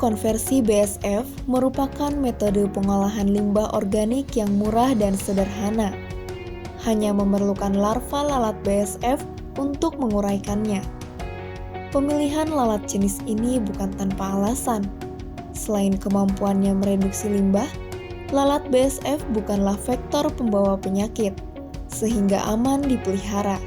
Biokonversi BSF merupakan metode pengolahan limbah organik yang murah dan sederhana. Hanya memerlukan larva lalat BSF untuk menguraikannya. Pemilihan lalat jenis ini bukan tanpa alasan. Selain kemampuannya mereduksi limbah, lalat BSF bukanlah vektor pembawa penyakit, sehingga aman dipelihara.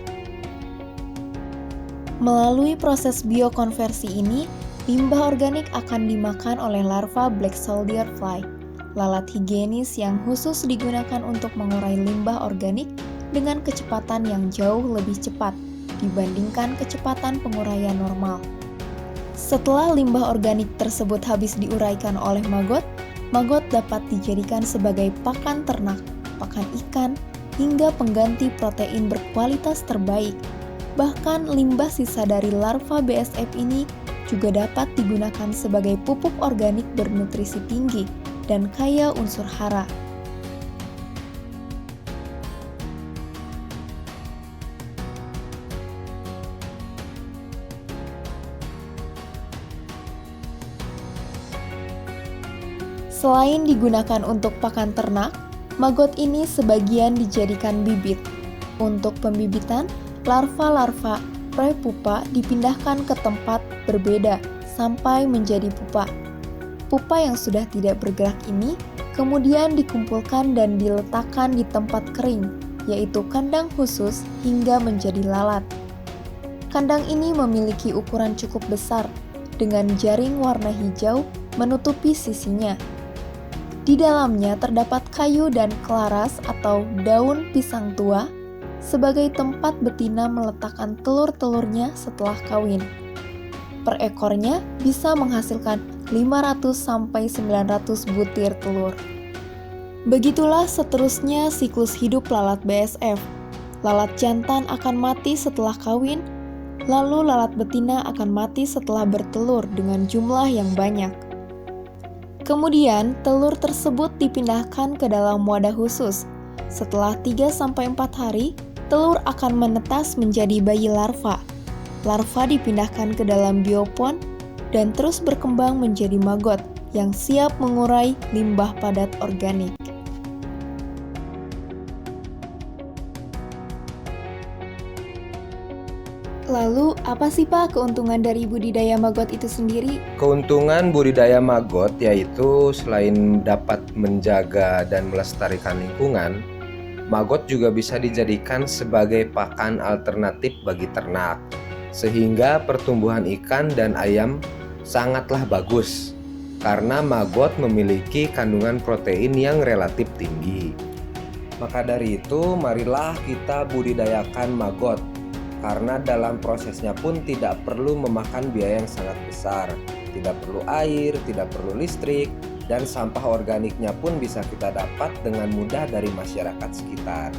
Melalui proses biokonversi ini, limbah organik akan dimakan oleh larva black soldier fly, lalat higienis yang khusus digunakan untuk mengurai limbah organik dengan kecepatan yang jauh lebih cepat dibandingkan kecepatan penguraian normal. Setelah limbah organik tersebut habis diuraikan oleh maggot, maggot dapat dijadikan sebagai pakan ternak, pakan ikan, hingga pengganti protein berkualitas terbaik. Bahkan limbah sisa dari larva BSF ini juga dapat digunakan sebagai pupuk organik bernutrisi tinggi dan kaya unsur hara. Selain digunakan untuk pakan ternak, maggot ini sebagian dijadikan bibit. Untuk pembibitan, larva-larva prepupa dipindahkan ke tempat berbeda sampai menjadi pupa. Pupa yang sudah tidak bergerak ini kemudian dikumpulkan dan diletakkan di tempat kering, yaitu kandang khusus hingga menjadi lalat. Kandang ini memiliki ukuran cukup besar, dengan jaring warna hijau menutupi sisinya. Di dalamnya terdapat kayu dan kelaras atau daun pisang tua sebagai tempat betina meletakkan telur-telurnya setelah kawin. Per ekornya bisa menghasilkan 500-900 butir telur. Begitulah seterusnya siklus hidup lalat BSF. Lalat jantan akan mati setelah kawin, lalu lalat betina akan mati setelah bertelur dengan jumlah yang banyak. Kemudian, telur tersebut dipindahkan ke dalam wadah khusus. Setelah 3-4 hari, telur akan menetas menjadi bayi larva. Larva dipindahkan ke dalam biopon dan terus berkembang menjadi maggot yang siap mengurai limbah padat organik. Lalu, apa sih Pak keuntungan dari budidaya maggot itu sendiri? Keuntungan budidaya maggot yaitu selain dapat menjaga dan melestarikan lingkungan, maggot juga bisa dijadikan sebagai pakan alternatif bagi ternak, sehingga pertumbuhan ikan dan ayam sangatlah bagus karena maggot memiliki kandungan protein yang relatif tinggi. Maka dari itu, marilah kita budidayakan maggot karena dalam prosesnya pun tidak perlu memakan biaya yang sangat besar, tidak perlu air, tidak perlu listrik, dan sampah organiknya pun bisa kita dapat dengan mudah dari masyarakat sekitar.